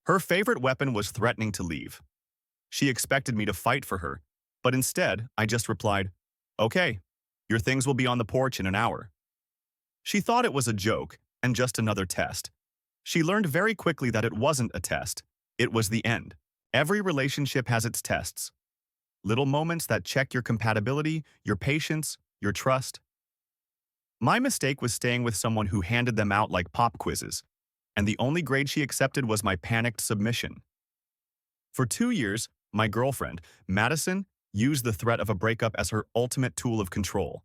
Her favorite weapon was threatening to leave. She expected me to fight for her, but instead, I just replied, "Okay, your things will be on the porch in an hour." She thought it was a joke and just another test. She learned very quickly that it wasn't a test. It was the end. Every relationship has its tests. Little moments that check your compatibility, your patience, your trust. My mistake was staying with someone who handed them out like pop quizzes, and the only grade she accepted was my panicked submission. For 2 years, my girlfriend, Madison, used the threat of a breakup as her ultimate tool of control.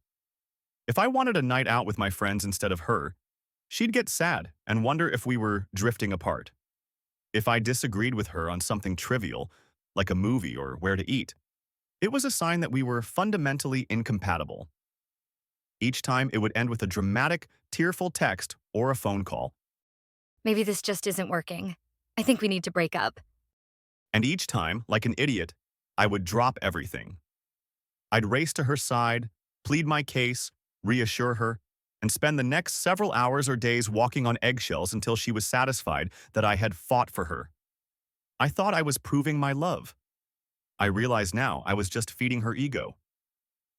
If I wanted a night out with my friends instead of her, she'd get sad and wonder if we were drifting apart. If I disagreed with her on something trivial, like a movie or where to eat, it was a sign that we were fundamentally incompatible. Each time it would end with a dramatic, tearful text or a phone call. Maybe this just isn't working. I think we need to break up. And each time, like an idiot, I would drop everything. I'd race to her side, plead my case, reassure her, and spend the next several hours or days walking on eggshells until she was satisfied that I had fought for her. I thought I was proving my love. I realize now I was just feeding her ego.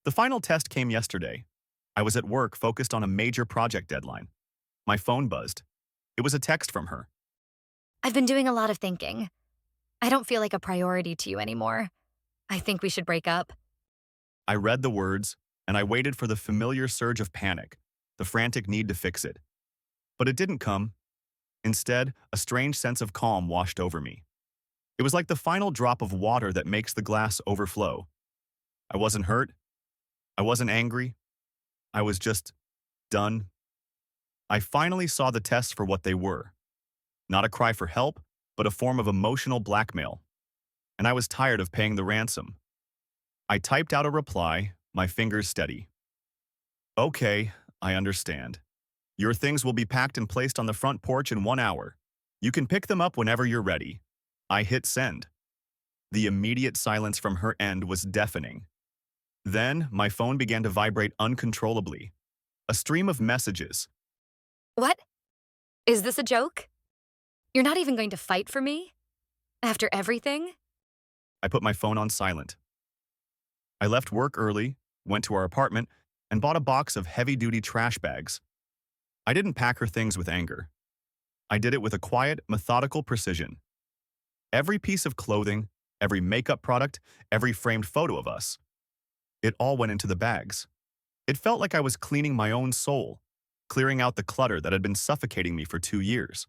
The final test came yesterday. I was at work focused on a major project deadline. My phone buzzed. It was a text from her. I've been doing a lot of thinking. I don't feel like a priority to you anymore. I think we should break up. I read the words, and I waited for the familiar surge of panic, the frantic need to fix it. But it didn't come. Instead, a strange sense of calm washed over me. It was like the final drop of water that makes the glass overflow. I wasn't hurt. I wasn't angry. I was just done. I finally saw the tests for what they were. Not a cry for help, but a form of emotional blackmail. And I was tired of paying the ransom. I typed out a reply, my fingers steady. "Okay, I understand. Your things will be packed and placed on the front porch in 1 hour. You can pick them up whenever you're ready." I hit send. The immediate silence from her end was deafening. Then, my phone began to vibrate uncontrollably. A stream of messages. What? Is this a joke? You're not even going to fight for me? After everything? I put my phone on silent. I left work early, went to our apartment, and bought a box of heavy-duty trash bags. I didn't pack her things with anger. I did it with a quiet, methodical precision. Every piece of clothing, every makeup product, every framed photo of us, it all went into the bags. It felt like I was cleaning my own soul, clearing out the clutter that had been suffocating me for 2 years.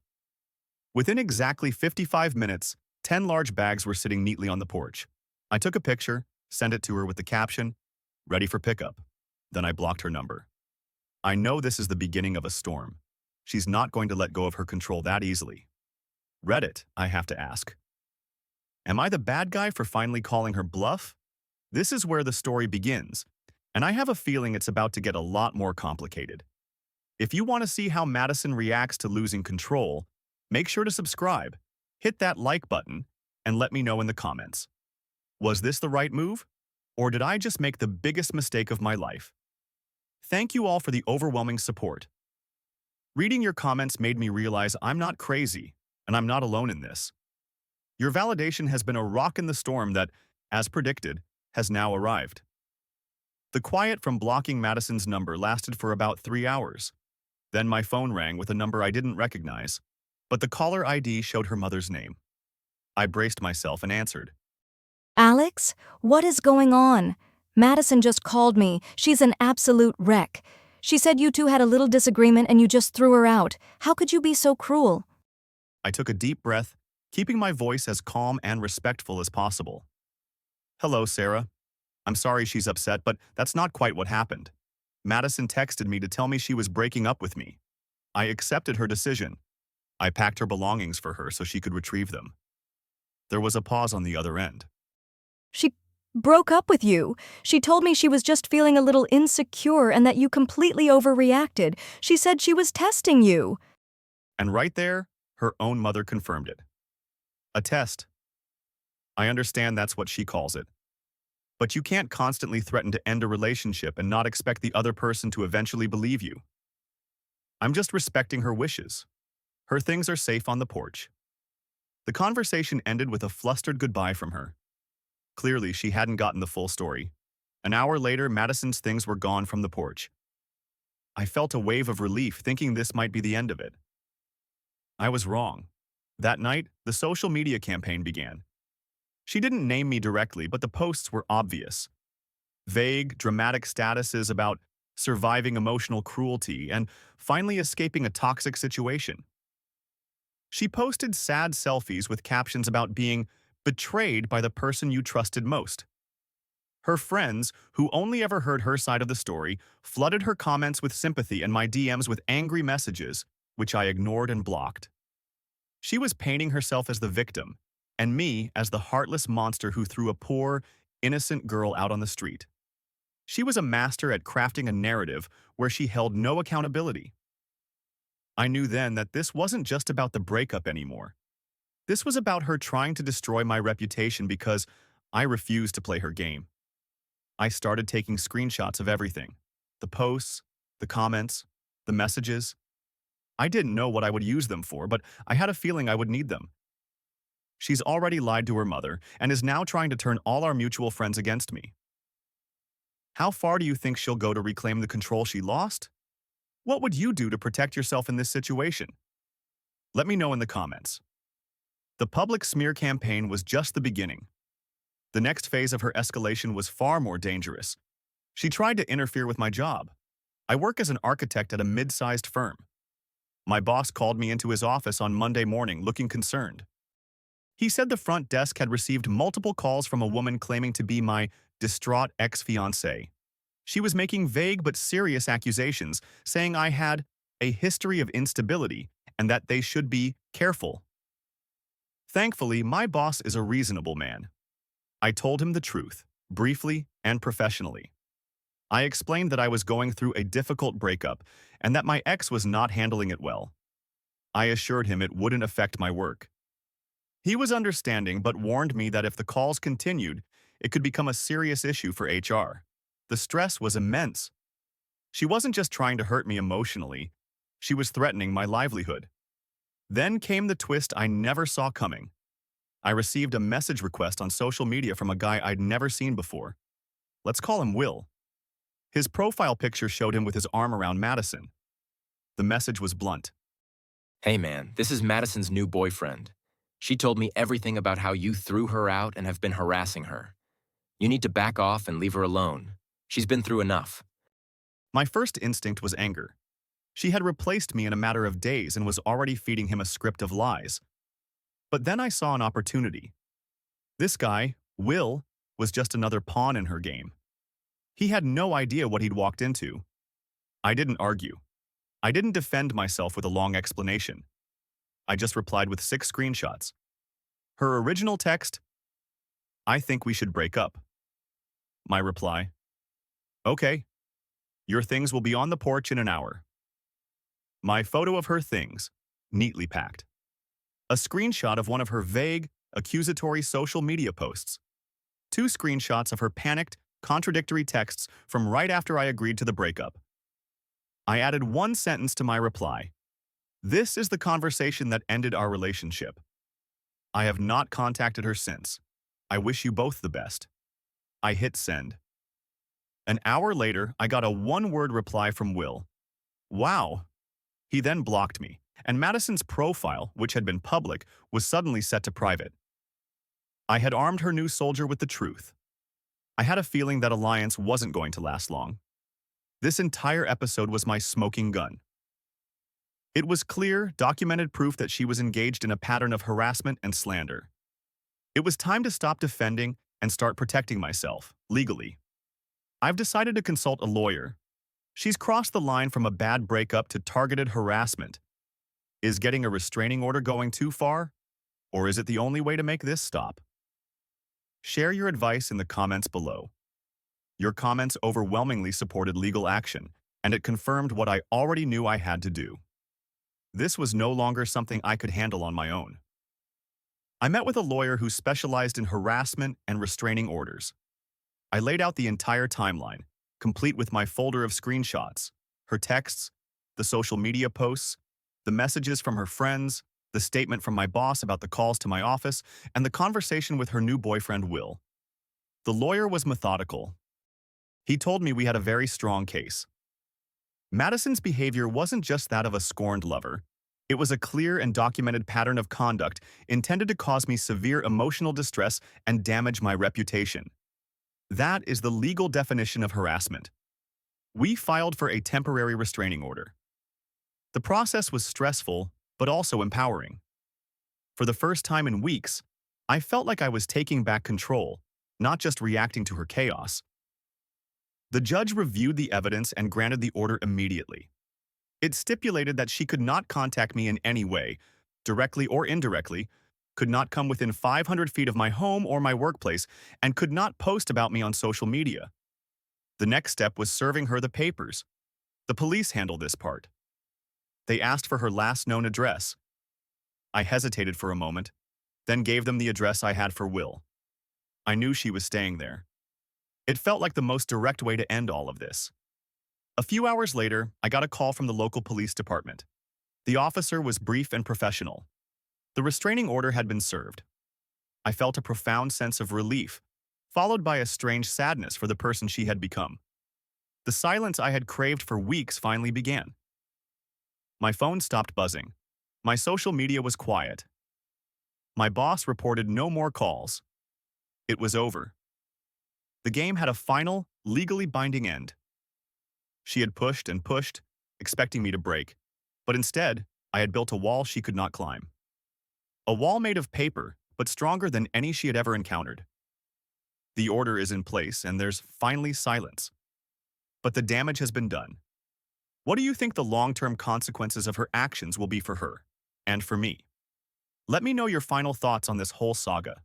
Within exactly 55 minutes, 10 large bags were sitting neatly on the porch. I took a picture, sent it to her with the caption, "Ready for pickup." Then I blocked her number. I know this is the beginning of a storm. She's not going to let go of her control that easily. Reddit, I have to ask. Am I the bad guy for finally calling her bluff? This is where the story begins, and I have a feeling it's about to get a lot more complicated. If you want to see how Madison reacts to losing control, make sure to subscribe, hit that like button, and let me know in the comments. Was this the right move? Or did I just make the biggest mistake of my life? Thank you all for the overwhelming support. Reading your comments made me realize I'm not crazy, and I'm not alone in this. Your validation has been a rock in the storm that, as predicted, has now arrived. The quiet from blocking Madison's number lasted for about 3 hours. Then my phone rang with a number I didn't recognize, but the caller ID showed her mother's name. I braced myself and answered. Alex, what is going on? Madison just called me. She's an absolute wreck. She said you two had a little disagreement and you just threw her out. How could you be so cruel? I took a deep breath, keeping my voice as calm and respectful as possible. "Hello, Sarah. I'm sorry she's upset, but that's not quite what happened. Madison texted me to tell me she was breaking up with me. I accepted her decision. I packed her belongings for her so she could retrieve them." There was a pause on the other end. She broke up with you. She told me she was just feeling a little insecure and that you completely overreacted. She said she was testing you. And right there, her own mother confirmed it. A test. I understand that's what she calls it. But you can't constantly threaten to end a relationship and not expect the other person to eventually believe you. I'm just respecting her wishes. Her things are safe on the porch. The conversation ended with a flustered goodbye from her. Clearly, she hadn't gotten the full story. An hour later, Madison's things were gone from the porch. I felt a wave of relief, thinking this might be the end of it. I was wrong. That night, the social media campaign began. She didn't name me directly, but the posts were obvious. Vague, dramatic statuses about surviving emotional cruelty and finally escaping a toxic situation. She posted sad selfies with captions about being betrayed by the person you trusted most. Her friends, who only ever heard her side of the story, flooded her comments with sympathy and my DMs with angry messages, which I ignored and blocked. She was painting herself as the victim, and me as the heartless monster who threw a poor, innocent girl out on the street. She was a master at crafting a narrative where she held no accountability. I knew then that this wasn't just about the breakup anymore. This was about her trying to destroy my reputation because I refused to play her game. I started taking screenshots of everything. The posts, the comments, the messages. I didn't know what I would use them for, but I had a feeling I would need them. She's already lied to her mother and is now trying to turn all our mutual friends against me. How far do you think she'll go to reclaim the control she lost? What would you do to protect yourself in this situation? Let me know in the comments. The public smear campaign was just the beginning. The next phase of her escalation was far more dangerous. She tried to interfere with my job. I work as an architect at a mid-sized firm. My boss called me into his office on Monday morning looking concerned. He said the front desk had received multiple calls from a woman claiming to be my distraught ex-fiancé. She was making vague but serious accusations, saying I had a history of instability and that they should be careful. Thankfully, my boss is a reasonable man. I told him the truth, briefly and professionally. I explained that I was going through a difficult breakup and that my ex was not handling it well. I assured him it wouldn't affect my work. He was understanding but warned me that if the calls continued, it could become a serious issue for HR. The stress was immense. She wasn't just trying to hurt me emotionally, she was threatening my livelihood. Then came the twist I never saw coming. I received a message request on social media from a guy I'd never seen before. Let's call him Will. His profile picture showed him with his arm around Madison. The message was blunt. Hey man, this is Madison's new boyfriend. She told me everything about how you threw her out and have been harassing her. You need to back off and leave her alone. She's been through enough. My first instinct was anger. She had replaced me in a matter of days and was already feeding him a script of lies. But then I saw an opportunity. This guy, Will, was just another pawn in her game. He had no idea what he'd walked into. I didn't argue. I didn't defend myself with a long explanation. I just replied with 6 screenshots. Her original text, "I think we should break up." My reply, "Okay. Your things will be on the porch in an hour." My photo of her things, neatly packed. A screenshot of one of her vague, accusatory social media posts. 2 screenshots of her panicked, contradictory texts from right after I agreed to the breakup. I added 1 sentence to my reply. This is the conversation that ended our relationship. I have not contacted her since. I wish you both the best. I hit send. An hour later, I got a 1-word reply from Will. Wow. He then blocked me, and Madison's profile, which had been public, was suddenly set to private. I had armed her new soldier with the truth. I had a feeling that alliance wasn't going to last long. This entire episode was my smoking gun. It was clear, documented proof that she was engaged in a pattern of harassment and slander. It was time to stop defending and start protecting myself, legally. I've decided to consult a lawyer. She's crossed the line from a bad breakup to targeted harassment. Is getting a restraining order going too far? Or is it the only way to make this stop? Share your advice in the comments below. Your comments overwhelmingly supported legal action, and it confirmed what I already knew I had to do. This was no longer something I could handle on my own. I met with a lawyer who specialized in harassment and restraining orders. I laid out the entire timeline, complete with my folder of screenshots, her texts, the social media posts, the messages from her friends, the statement from my boss about the calls to my office, and the conversation with her new boyfriend, Will. The lawyer was methodical. He told me we had a very strong case. Madison's behavior wasn't just that of a scorned lover. It was a clear and documented pattern of conduct intended to cause me severe emotional distress and damage my reputation. That is the legal definition of harassment. We filed for a temporary restraining order. The process was stressful, but also empowering. For the first time in weeks, I felt like I was taking back control, not just reacting to her chaos. The judge reviewed the evidence and granted the order immediately. It stipulated that she could not contact me in any way, directly or indirectly, could not come within 500 feet of my home or my workplace, and could not post about me on social media. The next step was serving her the papers. The police handled this part. They asked for her last known address. I hesitated for a moment, then gave them the address I had for Will. I knew she was staying there. It felt like the most direct way to end all of this. A few hours later, I got a call from the local police department. The officer was brief and professional. The restraining order had been served. I felt a profound sense of relief, followed by a strange sadness for the person she had become. The silence I had craved for weeks finally began. My phone stopped buzzing. My social media was quiet. My boss reported no more calls. It was over. The game had a final, legally binding end. She had pushed and pushed, expecting me to break, but instead, I had built a wall she could not climb. A wall made of paper, but stronger than any she had ever encountered. The order is in place, and there's finally silence. But the damage has been done. What do you think the long-term consequences of her actions will be for her, and for me? Let me know your final thoughts on this whole saga.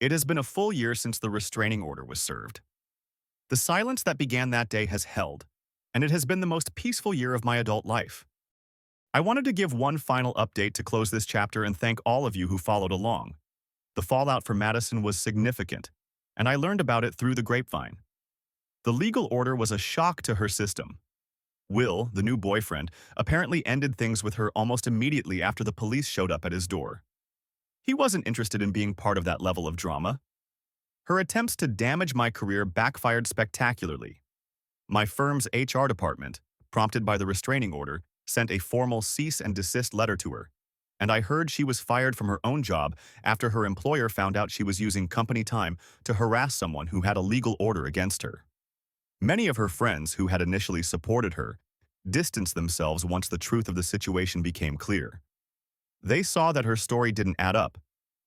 It has been a full year since the restraining order was served. The silence that began that day has held, and it has been the most peaceful year of my adult life. I wanted to give one final update to close this chapter and thank all of you who followed along. The fallout for Madison was significant, and I learned about it through the grapevine. The legal order was a shock to her system. Will, the new boyfriend, apparently ended things with her almost immediately after the police showed up at his door. He wasn't interested in being part of that level of drama. Her attempts to damage my career backfired spectacularly. My firm's HR department, prompted by the restraining order, sent a formal cease and desist letter to her, and I heard she was fired from her own job after her employer found out she was using company time to harass someone who had a legal order against her. Many of her friends who had initially supported her distanced themselves once the truth of the situation became clear. They saw that her story didn't add up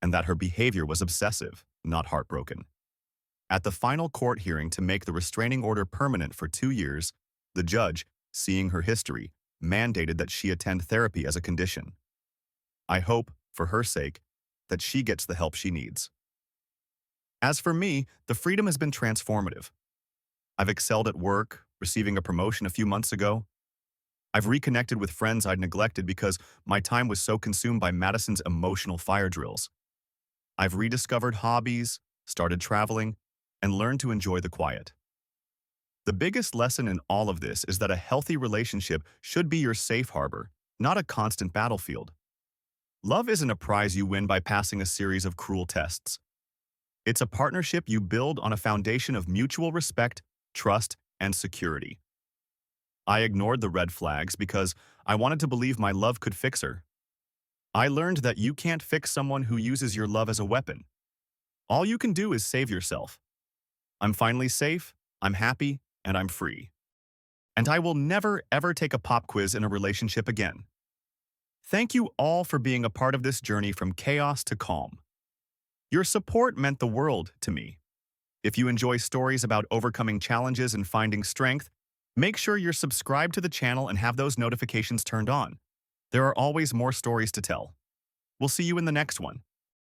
and that her behavior was obsessive, not heartbroken. At the final court hearing to make the restraining order permanent for 2 years, the judge, seeing her history, mandated that she attend therapy as a condition. I hope, for her sake, that she gets the help she needs. As for me, the freedom has been transformative. I've excelled at work, receiving a promotion a few months ago. I've reconnected with friends I'd neglected because my time was so consumed by Madison's emotional fire drills. I've rediscovered hobbies, started traveling, and learned to enjoy the quiet. The biggest lesson in all of this is that a healthy relationship should be your safe harbor, not a constant battlefield. Love isn't a prize you win by passing a series of cruel tests. It's a partnership you build on a foundation of mutual respect, trust, and security. I ignored the red flags because I wanted to believe my love could fix her. I learned that you can't fix someone who uses your love as a weapon. All you can do is save yourself. I'm finally safe, I'm happy, and I'm free. And I will never, ever take a pop quiz in a relationship again. Thank you all for being a part of this journey from chaos to calm. Your support meant the world to me. If you enjoy stories about overcoming challenges and finding strength, make sure you're subscribed to the channel and have those notifications turned on. There are always more stories to tell. We'll see you in the next one.